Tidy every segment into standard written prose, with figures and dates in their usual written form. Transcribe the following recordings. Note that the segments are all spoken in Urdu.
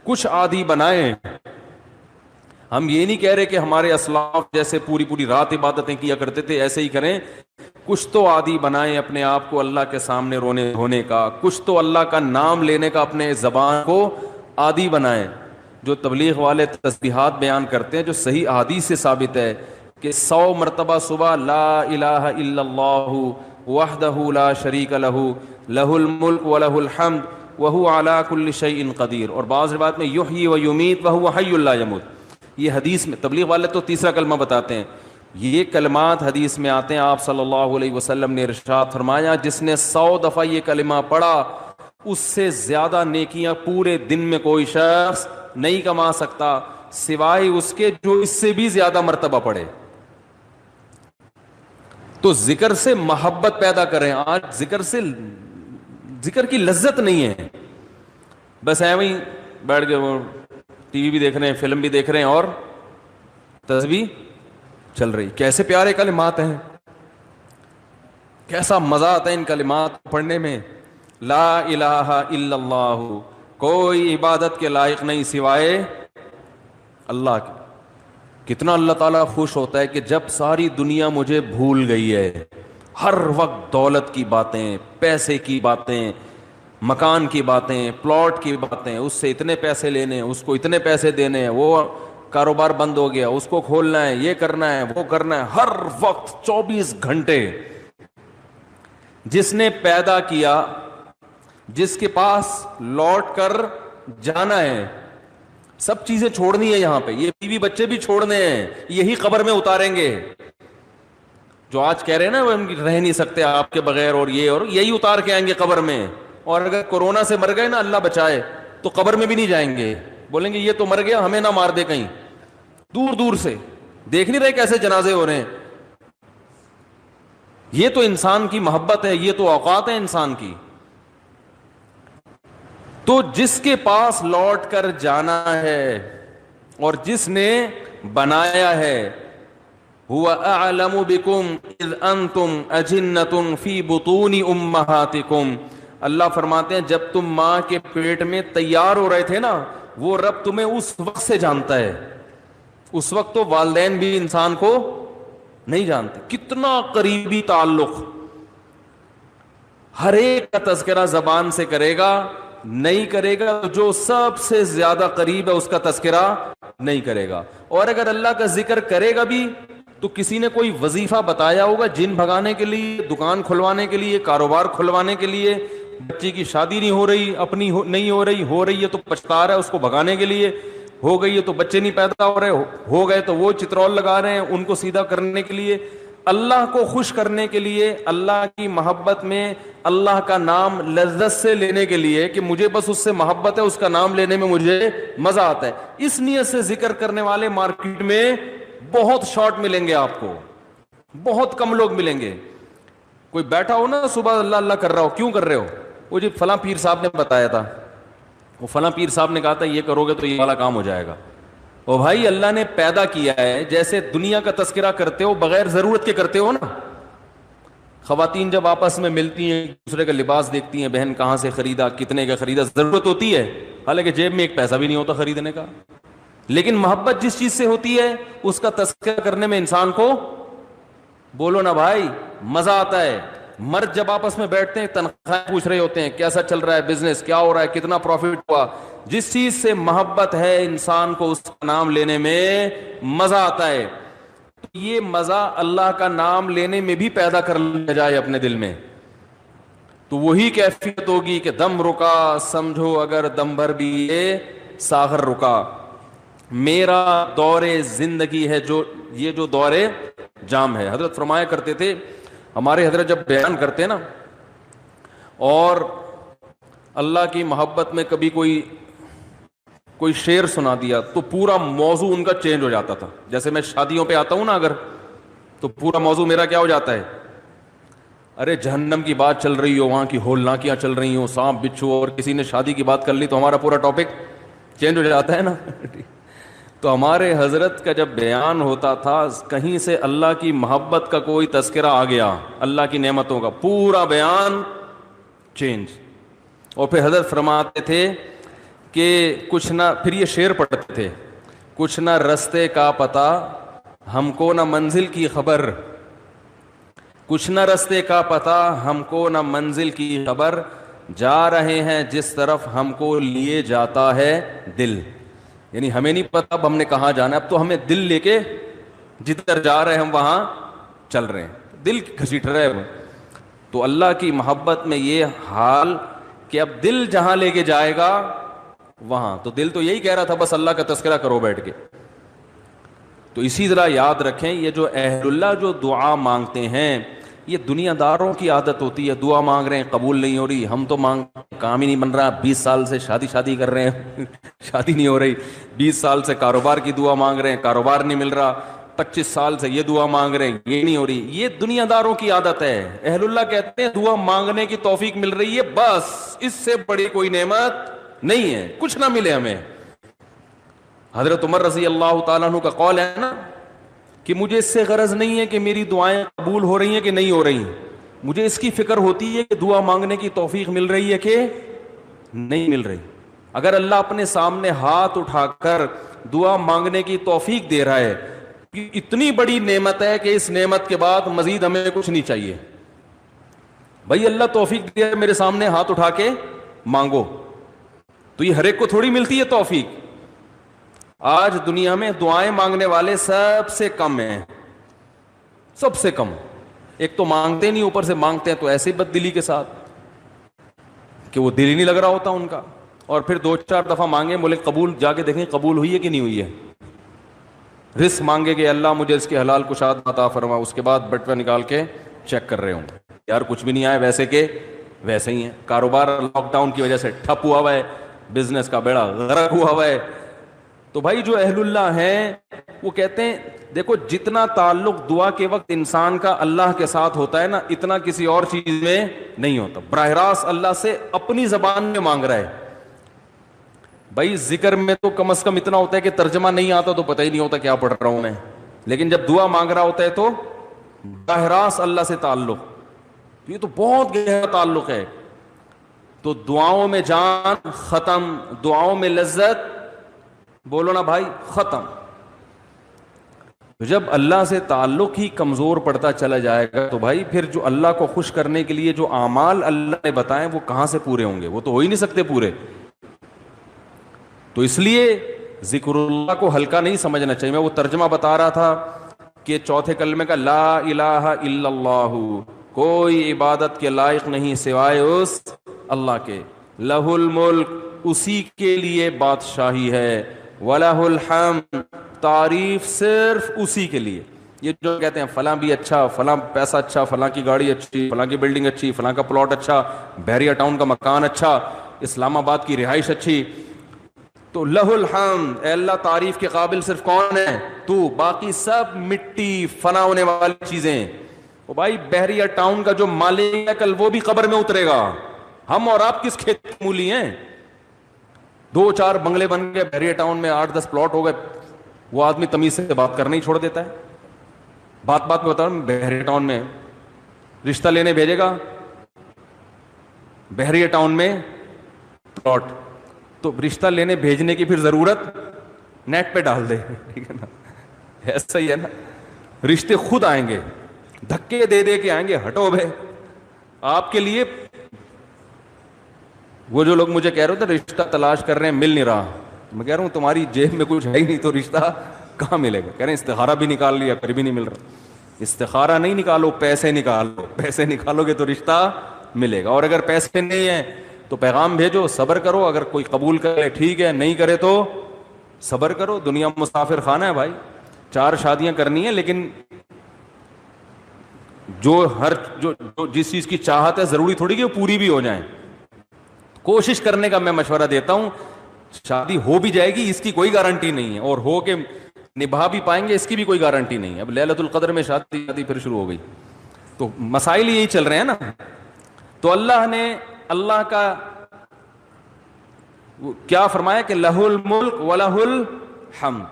کچھ عادی بنائیں. ہم یہ نہیں کہہ رہے کہ ہمارے اسلاف جیسے پوری پوری رات عبادتیں کیا کرتے تھے ایسے ہی کریں. کچھ تو عادی بنائیں اپنے آپ کو اللہ کے سامنے رونے دھونے کا, کچھ تو اللہ کا نام لینے کا اپنے زبان کو عادی بنائیں. جو تبلیغ والے تسبیحات بیان کرتے ہیں جو صحیح احادیث سے ثابت ہے کہ 100 مرتبہ صبح لا الہ الا اللہ وحدہ لا شریک لہ لہ الملک ولہ الحمد وہو علی کل شیء قدیر, اور بعض روایت میں یحیی و یمیت وہو حی لا یموت. یہ حدیث میں تبلیغ والے تو تیسرا کلمہ بتاتے ہیں, یہ کلمات حدیث میں آتے ہیں. آپ صلی اللہ علیہ وسلم نے ارشاد فرمایا جس نے 100 دفعہ یہ کلمہ پڑھا اس سے زیادہ نیکیاں پورے دن میں کوئی شخص نہیں کما سکتا سوائے اس کے جو اس سے بھی زیادہ مرتبہ پڑھے. تو ذکر سے محبت پیدا کریں. آج ذکر کی لذت نہیں ہے, بس ایویں ہی بیٹھ کے وہ ٹی وی بھی دیکھ رہے ہیں, فلم بھی دیکھ رہے ہیں اور تسبیح چل رہی. کیسے پیارے کلمات ہیں, کیسا مزہ آتا ہے ان کلمات پڑھنے میں. لا الہ الا اللہ, کوئی عبادت کے لائق نہیں سوائے اللہ کے. کتنا اللہ تعالیٰ خوش ہوتا ہے کہ جب ساری دنیا مجھے بھول گئی ہے, ہر وقت دولت کی باتیں, پیسے کی باتیں, مکان کی باتیں, پلاٹ کی باتیں, اس سے اتنے پیسے لینے, اس کو اتنے پیسے دینے ہیں, وہ کاروبار بند ہو گیا, اس کو کھولنا ہے, یہ کرنا ہے, وہ کرنا ہے, ہر وقت 24 گھنٹے. جس نے پیدا کیا, جس کے پاس لوٹ کر جانا ہے, سب چیزیں چھوڑنی ہے یہاں پہ, یہ بیوی بچے بھی چھوڑنے ہیں, یہی قبر میں اتاریں گے. جو آج کہہ رہے ہیں نا وہ رہ نہیں سکتے آپ کے بغیر, اور یہ اور یہی اتار کے آئیں گے قبر میں. اور اگر کورونا سے مر گئے نا, اللہ بچائے, تو قبر میں بھی نہیں جائیں گے, بولیں گے یہ تو مر گیا, ہمیں نہ مار دے کہیں. دور دور سے دیکھ نہیں رہے کیسے جنازے ہو رہے ہیں. یہ تو انسان کی محبت ہے, یہ تو اوقات ہے انسان کی. تو جس کے پاس لوٹ کر جانا ہے اور جس نے بنایا ہے, هو اعلم بكم اذ انتم اجنة في بطون امهاتكم, اللہ فرماتے ہیں جب تم ماں کے پیٹ میں تیار ہو رہے تھے نا, وہ رب تمہیں اس وقت سے جانتا ہے. اس وقت تو والدین بھی انسان کو نہیں جانتے. کتنا قریبی تعلق, ہر ایک کا تذکرہ زبان سے کرے گا, نہیں کرے گا جو سب سے زیادہ قریب ہے اس کا تذکرہ نہیں کرے گا. اور اگر اللہ کا ذکر کرے گا بھی تو کسی نے کوئی وظیفہ بتایا ہوگا جن بھگانے کے لیے, دکان کھلوانے کے لیے, کاروبار کھلوانے کے لیے, بچی کی شادی نہیں ہو رہی, اپنی نہیں ہو رہی ہے تو پچھتا رہا ہے, اس کو بھگانے کے لیے, ہو گئی ہے تو بچے نہیں پیدا ہو رہے, ہو گئے تو وہ چترول لگا رہے ہیں ان کو سیدھا کرنے کے لیے. اللہ کو خوش کرنے کے لیے, اللہ کی محبت میں اللہ کا نام لذت سے لینے کے لیے کہ مجھے بس اس سے محبت ہے, اس کا نام لینے میں مجھے مزہ آتا ہے, اس نیت سے ذکر کرنے والے مارکیٹ میں بہت شارٹ ملیں گے آپ کو, بہت کم لوگ ملیں گے. کوئی بیٹھا ہو نا صبح اللہ اللہ کر رہا ہو, کیوں کر رہے ہو, وہ جی فلاں پیر صاحب نے بتایا تھا, وہ فلاں پیر صاحب نے کہا تھا یہ کرو گے تو یہ والا کام ہو جائے گا. او بھائی اللہ نے پیدا کیا ہے, جیسے دنیا کا تذکرہ کرتے ہو بغیر ضرورت کے کرتے ہو نا. خواتین جب آپس میں ملتی ہیں دوسرے کا لباس دیکھتی ہیں, بہن کہاں سے خریدا, کتنے کا خریدا, ضرورت ہوتی ہے, حالانکہ جیب میں ایک پیسہ بھی نہیں ہوتا خریدنے کا. لیکن محبت جس چیز سے ہوتی ہے اس کا تذکرہ کرنے میں انسان کو, بولو نا بھائی, مزہ آتا ہے. مرد جب آپس میں بیٹھتے ہیں تنخواہ پوچھ رہے ہوتے ہیں, کیسا چل رہا ہے بزنس, کیا ہو رہا ہے, کتنا پروفٹ ہوا. جس چیز سے محبت ہے انسان کو اس کا نام لینے میں مزہ آتا ہے. یہ مزہ اللہ کا نام لینے میں بھی پیدا کر لیا جائے اپنے دل میں, تو وہی کیفیت ہوگی کہ دم رکا سمجھو اگر دم بھر بھی یہ ساغر رکا. میرا دور زندگی ہے جو دور جام ہے. حضرت فرمایا کرتے تھے, ہمارے حضرت جب بیان کرتے نا اور اللہ کی محبت میں کبھی کوئی شعر سنا دیا تو پورا موضوع ان کا چینج ہو جاتا تھا. جیسے میں شادیوں پہ آتا ہوں نا اگر, تو پورا موضوع میرا کیا ہو جاتا ہے, ارے جہنم کی بات چل رہی ہو, وہاں کی ہولناکیاں چل رہی ہوں, سانپ بچھو, اور کسی نے شادی کی بات کر لی تو ہمارا پورا ٹاپک چینج ہو جاتا ہے نا. تو ہمارے حضرت کا جب بیان ہوتا تھا کہیں سے اللہ کی محبت کا کوئی تذکرہ آ گیا, اللہ کی نعمتوں کا, پورا بیان چینج. اور پھر حضرت فرماتے تھے کہ کچھ نہ، پھر یہ شعر پڑھتے تھے، کچھ نہ رستے کا پتہ ہم کو نہ منزل کی خبر، کچھ نہ رستے کا پتہ ہم کو نہ منزل کی خبر، جا رہے ہیں جس طرف ہم کو لیے جاتا ہے دل. یعنی ہمیں نہیں پتہ اب ہم نے کہاں جانا ہے، اب تو ہمیں دل لے کے جدھر جا رہے ہیں ہم وہاں چل رہے ہیں، دل گھسیٹ رہے ہیں. تو اللہ کی محبت میں یہ حال کہ اب دل جہاں لے کے جائے گا وہاں، تو دل تو یہی کہہ رہا تھا بس اللہ کا تذکرہ کرو بیٹھ کے. تو اسی طرح یاد رکھیں، یہ جو اہل اللہ جو دعا مانگتے ہیں، یہ دنیا داروں کی عادت ہوتی ہے. دعا مانگ رہے ہیں قبول نہیں ہو رہی، ہم تو کام ہی نہیں بن رہا، 20 سال سے شادی کر رہے ہیں شادی نہیں ہو رہی، 20 سال سے کاروبار کی دعا مانگ رہے ہیں، کاروبار نہیں مل رہا، 25 سال سے یہ دعا مانگ رہے ہیں، یہ نہیں ہو رہی. یہ دنیا داروں کی عادت ہے. اہل اللہ کہتے ہیں دعا مانگنے کی توفیق مل رہی ہے، بس اس سے بڑی کوئی نعمت نہیں ہے، کچھ نہ ملے ہمیں. حضرت عمر رضی اللہ تعالیٰ عنہ کا قول ہے نا کہ مجھے اس سے غرض نہیں ہے کہ میری دعائیں قبول ہو رہی ہیں کہ نہیں ہو رہی، مجھے اس کی فکر ہوتی ہے کہ دعا مانگنے کی توفیق مل رہی ہے کہ نہیں مل رہی. اگر اللہ اپنے سامنے ہاتھ اٹھا کر دعا مانگنے کی توفیق دے رہا ہے، اتنی بڑی نعمت ہے کہ اس نعمت کے بعد مزید ہمیں کچھ نہیں چاہیے. بھائی اللہ توفیق دیا میرے سامنے ہاتھ اٹھا کے مانگو، تو یہ ہر ایک کو تھوڑی ملتی ہے توفیق. آج دنیا میں دعائیں مانگنے والے سب سے کم ہیں، سب سے کم. ایک تو مانگتے نہیں، اوپر سے مانگتے ہیں تو ایسی بد دلی کے ساتھ کہ وہ دل ہی نہیں لگ رہا ہوتا ان کا. اور پھر 2-4 دفعہ مانگے، بولے قبول، جا کے دیکھیں قبول ہوئی ہے کہ نہیں ہوئی ہے. رزق مانگے کہ اللہ مجھے اس کے حلال کشاد عطا فرما، اس کے بعد بٹوا نکال کے چیک کر رہے ہوں یار کچھ بھی نہیں آئے، ویسے کہ ویسے ہی ہیں. کاروبار لاک ڈاؤن کی وجہ سے ٹھپ ہوا ہے، بزنس کا بیڑا غرق ہوا ہے. تو بھائی جو اہل اللہ ہیں وہ کہتے ہیں دیکھو جتنا تعلق دعا کے وقت انسان کا اللہ کے ساتھ ہوتا ہے نا، اتنا کسی اور چیز میں نہیں ہوتا. براہ راست اللہ سے اپنی زبان میں مانگ رہا ہے. بھائی ذکر میں تو کم از کم اتنا ہوتا ہے کہ ترجمہ نہیں آتا تو پتہ ہی نہیں ہوتا کیا پڑھ رہا ہوں میں، لیکن جب دعا مانگ رہا ہوتا ہے تو براہ راست اللہ سے تعلق، یہ تو بہت گہرا تعلق ہے. تو دعاؤں میں جان ختم، دعاؤں میں لذت، بولو نا بھائی، ختم. جب اللہ سے تعلق ہی کمزور پڑتا چلا جائے گا تو بھائی پھر جو اللہ کو خوش کرنے کے لیے جو اعمال اللہ نے بتائے وہ کہاں سے پورے ہوں گے؟ وہ تو ہو ہی نہیں سکتے پورے. تو اس لیے ذکر اللہ کو ہلکا نہیں سمجھنا چاہیے. میں وہ ترجمہ بتا رہا تھا کہ چوتھے کلمے کا لا الہ الا اللہ، کوئی عبادت کے لائق نہیں سوائے اس اللہ کے. لہ الملک، اسی کے لیے بادشاہی ہے. وَلَهُ الْحَمْدُ، تعریف صرف اسی کے لیے. یہ جو کہتے ہیں فلاں بھی اچھا، فلاں پیسہ اچھا، فلاں کی گاڑی اچھی، فلاں کی بلڈنگ اچھی، فلاں کا پلاٹ اچھا، بحریہ ٹاؤن کا مکان اچھا، اسلام آباد کی رہائش اچھی، تو لہ الحمد، اے اللہ تعریف کے قابل صرف کون ہے؟ تو. باقی سب مٹی، فنا ہونے والی چیزیں. وہ بھائی بحریہ ٹاؤن کا جو مالک ہے کل وہ بھی قبر میں اترے گا. ہم اور آپ کس کھیت کی مولی ہیں؟ 2-4 بنگلے بن گئے بحریہ ٹاؤن میں، 8-10 پلاٹ ہو گئے، وہ آدمی تمیز سے بات کرنا ہی چھوڑ دیتا ہے. بات میں بتا رہا ہوں، بحریہ ٹاؤن میں رشتہ لینے بھیجے گا، بحریہ ٹاؤن میں پلاٹ، تو رشتہ لینے بھیجنے کی پھر ضرورت نیٹ پہ ڈال دے، ٹھیک ہے نا؟ ایسا ہی ہے نا، رشتے خود آئیں گے، دھکے دے دے کے آئیں گے. ہٹو بھائی، آپ کے لیے وہ جو لوگ مجھے کہہ رہے تھے رشتہ تلاش کر رہے ہیں مل نہیں رہا، میں کہہ رہا ہوں تمہاری جیب میں کچھ ہے ہی نہیں تو رشتہ کہاں ملے گا؟ کہہ رہے ہیں استخارہ بھی نکال لیا پھر بھی نہیں مل رہا. استخارہ نہیں نکالو، پیسے نکالو، پیسے نکالو گے تو رشتہ ملے گا. اور اگر پیسے نہیں ہیں تو پیغام بھیجو، صبر کرو، اگر کوئی قبول کرے ٹھیک ہے، نہیں کرے تو صبر کرو. دنیا مسافر خانہ ہے بھائی، 4 شادیاں کرنی ہے، لیکن جو جس چیز کی چاہت ہے ضروری تھوڑی کہ وہ پوری بھی ہو جائیں. کوشش کرنے کا میں مشورہ دیتا ہوں. شادی ہو بھی جائے گی اس کی کوئی گارنٹی نہیں ہے، اور ہو کے نبھا بھی پائیں گے اس کی بھی کوئی گارنٹی نہیں ہے. اب لیلۃ القدر میں شادی پھر شروع ہو گئی، تو مسائل یہی چل رہے ہیں نا. تو اللہ نے اللہ کا کیا فرمایا کہ لہ الملک ولہ الحمد،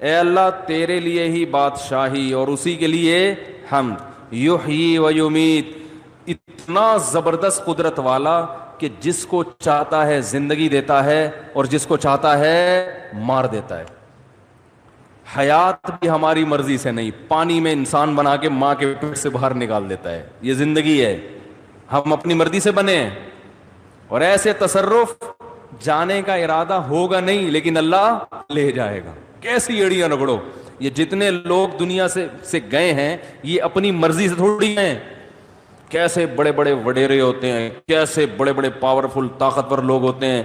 اے اللہ تیرے لیے ہی بادشاہی اور اسی کے لیے حمد. یحیی و یمیت، اتنا زبردست قدرت والا کہ کہ جس کو چاہتا ہے زندگی دیتا ہے اور جس کو چاہتا ہے مار دیتا ہے. حیات بھی ہماری مرضی سے نہیں, پانی میں انسان بنا کے ماں کے پیٹ سے باہر نکال دیتا ہے. یہ زندگی ہے, ہم اپنی مرضی سے بنے ہیں. اور ایسے تصرف جانے کا ارادہ ہوگا نہیں, لیکن اللہ لے جائے گا. کیسی ایڑیاں رگڑو, یہ جتنے لوگ دنیا سے گئے ہیں یہ اپنی مرضی سے تھوڑی ہیں. کیسے بڑے بڑے وڈیرے ہوتے ہیں, کیسے بڑے بڑے پاورفل طاقتور لوگ ہوتے ہیں,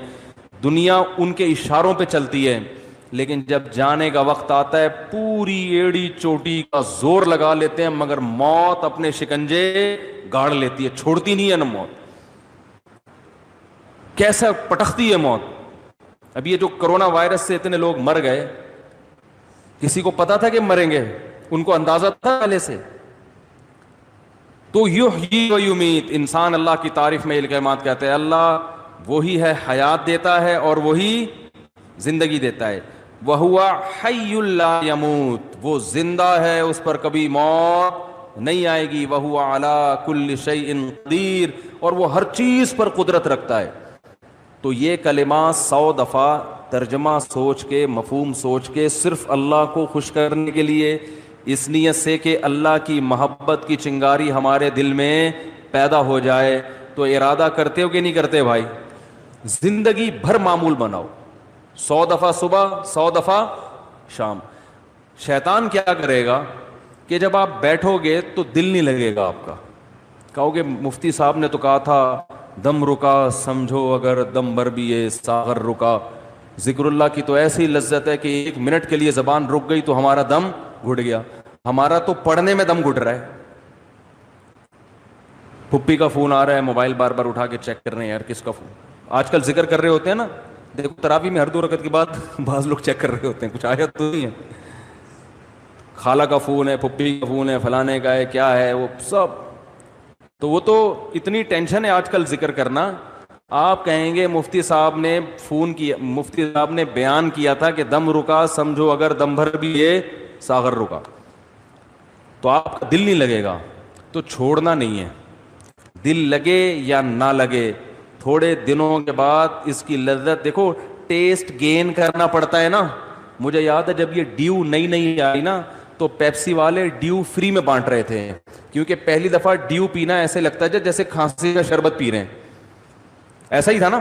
دنیا ان کے اشاروں پہ چلتی ہے. لیکن جب جانے کا وقت آتا ہے پوری ایڑی چوٹی کا زور لگا لیتے ہیں, مگر موت اپنے شکنجے گاڑ لیتی ہے, چھوڑتی نہیں ہے نا موت. کیسا پٹختی ہے موت. اب یہ جو کرونا وائرس سے اتنے لوگ مر گئے, کسی کو پتا تھا کہ مریں گے؟ ان کو اندازہ تھا پہلے سے؟ تو یحیی و یمیت, انسان اللہ کی تعریف میں یہ کلمات کہتے ہیں, اللہ وہی ہے حیات دیتا ہے اور وہی زندگی دیتا ہے. وَهُوَ حَيٌّ لَا يَمُوتُ, وہ زندہ ہے, اس پر کبھی موت نہیں آئے گی. وَهُوَ عَلَى كُلِّ شَيْءٍ قَدِيرٌ, اور وہ ہر چیز پر قدرت رکھتا ہے. تو یہ کلمات 100 دفعہ ترجمہ سوچ کے, مفہوم سوچ کے, صرف اللہ کو خوش کرنے کے لیے, اس نیت سے کہ اللہ کی محبت کی چنگاری ہمارے دل میں پیدا ہو جائے. تو ارادہ کرتے ہو کہ نہیں کرتے بھائی؟ زندگی بھر معمول بناؤ, 100 دفعہ صبح, 100 دفعہ شام. شیطان کیا کرے گا کہ جب آپ بیٹھو گے تو دل نہیں لگے گا آپ کا. کہو گے مفتی صاحب نے تو کہا تھا دم رکا سمجھو اگر دم بھر بھی یہ ساغر رکا. ذکر اللہ کی تو ایسی لذت ہے کہ 1 منٹ کے لیے زبان رک گئی تو ہمارا دم گھٹ گیا. ہمارا تو پڑھنے میں دم گھٹ رہا ہے. پھپھی کا فون آ رہا ہے, موبائل بار بار اٹھا کے چیک کر رہے ہیں, یار کس کا فون. آج کل ذکر کر رہے ہوتے ہیں نا, دیکھو تراویح میں ہر 2 رکعت کے بعد بعض لوگ چیک کر رہے ہوتے ہیں, کچھ آیا تو نہیں ہے. خالہ کا فون ہے, پھپھی کا فون ہے, فلانے کا ہے, کیا ہے وہ سب. تو وہ تو اتنی ٹینشن ہے آج کل ذکر کرنا. آپ کہیں گے مفتی صاحب نے فون کیا, مفتی صاحب نے بیان کیا تھا کہ دم رکا سمجھو اگر دم بھر بھی یہ ساغر رکا, تو آپ کا دل نہیں لگے گا. تو چھوڑنا نہیں ہے, دل لگے یا نہ لگے, تھوڑے دنوں کے بعد اس کی لذت دیکھو, ٹیسٹ گین کرنا پڑتا ہے نا. مجھے یاد ہے جب یہ ڈیو نئی آئی نا, تو پیپسی والے ڈیو فری میں بانٹ رہے تھے, کیونکہ پہلی دفعہ ڈیو پینا ایسے لگتا ہے جیسے کھانسی کا شربت پی رہے ہیں. ایسا ہی تھا نا,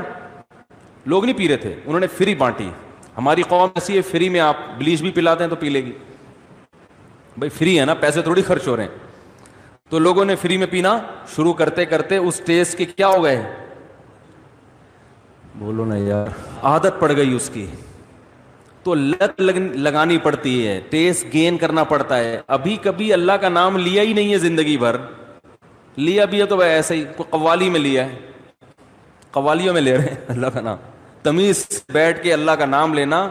لوگ نہیں پی رہے تھے, انہوں نے فری بانٹی. ہماری قوم ایسی ہے, فری میں آپ بلیچ بھی پلاتے ہیں تو پی لے گی. بھائی فری ہے نا, پیسے تھوڑی خرچ ہو رہے ہیں. تو لوگوں نے فری میں پینا شروع کرتے کرتے اس ٹیسٹ کے کیا ہو گئے, بولو نا یار, عادت پڑ گئی اس کی. تو لت لگانی پڑتی ہے, ٹیسٹ گین کرنا پڑتا ہے. ابھی کبھی اللہ کا نام لیا ہی نہیں ہے زندگی بھر, لیا بھی ہے تو ایسے ہی کوئی قوالی میں لیا ہے, قوالیوں میں لے رہے ہیں اللہ کا نام. تمیز بیٹھ کے اللہ کا نام لینا,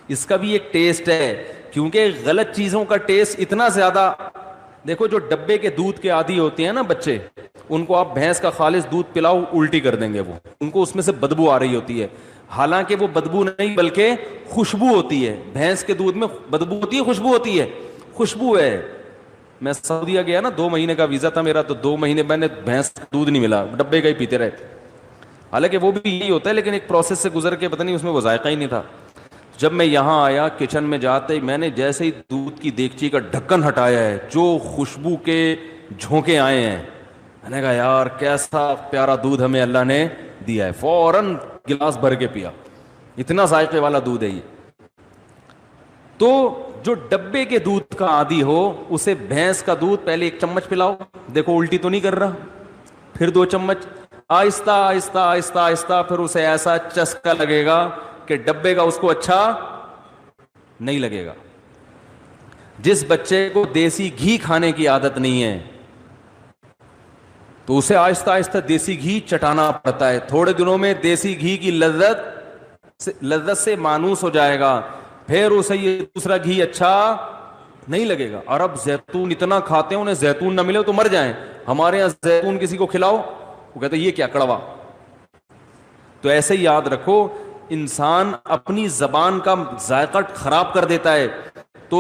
اس کا بھی ایک ٹیسٹ ہے. کیونکہ غلط چیزوں کا ٹیسٹ اتنا زیادہ, دیکھو جو ڈبے کے دودھ کے عادی ہوتے ہیں نا بچے, ان کو آپ بھینس کا خالص دودھ پلاؤ الٹی کر دیں گے. وہ ان کو اس میں سے بدبو آ رہی ہوتی ہے, حالانکہ وہ بدبو نہیں بلکہ خوشبو ہوتی ہے. بھینس کے دودھ میں بدبو ہوتی ہے, خوشبو ہوتی ہے, خوشبو ہے. میں سعودیہ گیا نا, 2 مہینے کا ویزا تھا میرا, تو 2 مہینے میں نے بھینس کا دودھ نہیں ملا, ڈبے کا ہی پیتے رہے. حالانکہ وہ بھی یہی ہوتا ہے, لیکن ایک پروسیس سے گزر کے پتہ نہیں اس میں وہ ذائقہ ہی نہیں تھا. جب میں یہاں آیا, کچن میں جاتے ہی میں نے جیسے ہی دودھ کی دیگچی کا ڈھکن ہٹایا ہے, جو خوشبو کے جھونکے آئے ہیں, میں نے کہا یار کیسا پیارا دودھ ہمیں اللہ نے دیا ہے. فوراً گلاس بھر کے پیا, اتنا ذائقے والا دودھ ہے یہ. تو جو ڈبے کے دودھ کا عادی ہو, اسے بھینس کا دودھ پہلے 1 چمچ پلاؤ, دیکھو الٹی تو نہیں کر رہا, پھر 2 چمچ, آہستہ آہستہ آہستہ آہستہ, پھر اسے ایسا چسکا لگے گا کہ ڈبے کا اس کو اچھا نہیں لگے گا. جس بچے کو دیسی گھی کھانے کی عادت نہیں ہے, تو اسے آہستہ آہستہ دیسی گھی چٹانا پڑتا ہے. تھوڑے دنوں میں دیسی گھی کی لذت سے مانوس ہو جائے گا, پھر اسے یہ دوسرا گھی اچھا نہیں لگے گا. اور اب زیتون اتنا کھاتے ہیں, انہیں زیتون نہ ملے تو مر جائیں. ہمارے یہاں زیتون کسی کو کھلاؤ, وہ کہتے ہیں یہ کیا کڑوا. تو ایسے ہی یاد رکھو, انسان اپنی زبان کا ذائقہ خراب کر دیتا ہے. تو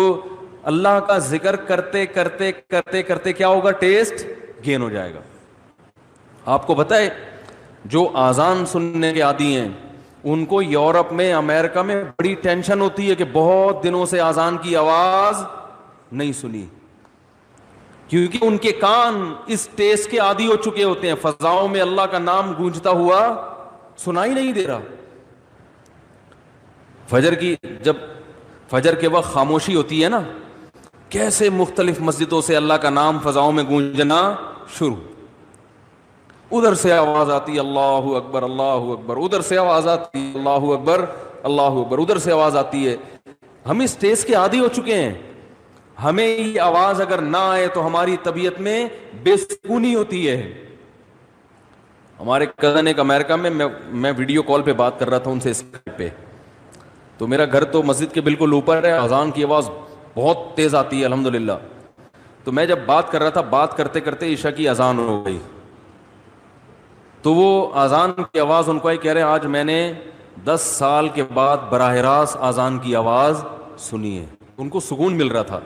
اللہ کا ذکر کرتے کرتے کرتے کرتے کیا ہوگا, ٹیسٹ گین ہو جائے گا. آپ کو پتہ ہے جو آزان سننے کے عادی ہیں ان کو یورپ میں امریکہ میں بڑی ٹینشن ہوتی ہے کہ بہت دنوں سے آزان کی آواز نہیں سنی، کیونکہ ان کے کان اس تیز کے عادی ہو چکے ہوتے ہیں، فضاؤں میں اللہ کا نام گونجتا ہوا سنائی نہیں دے رہا۔ جب فجر کے وقت خاموشی ہوتی ہے نا، کیسے مختلف مسجدوں سے اللہ کا نام فضاؤں میں گونجنا شروع، ادھر سے آواز آتی اللہ اکبر اللہ اکبر، ادھر سے آواز آتی اللہ اکبر اللہ اکبر، ادھر سے آواز آتی ہے۔ ہم اس تیز کے عادی ہو چکے ہیں، ہمیں یہ آواز اگر نہ آئے تو ہماری طبیعت میں بے سکونی ہوتی ہے۔ ہمارے کزن ایک امریکہ میں ویڈیو کال پہ بات کر رہا تھا ان سے اسکائپ پہ، تو میرا گھر تو مسجد کے بالکل اوپر ہے، اذان کی آواز بہت تیز آتی ہے الحمدللہ۔ تو میں جب بات کر رہا تھا، بات کرتے کرتے عشاء کی اذان ہو گئی، تو وہ اذان کی آواز ان کو ہی کہہ رہے ہیں آج میں نے 10 سال کے بعد براہ راست اذان کی آواز سنی ہے۔ ان کو سکون مل رہا تھا۔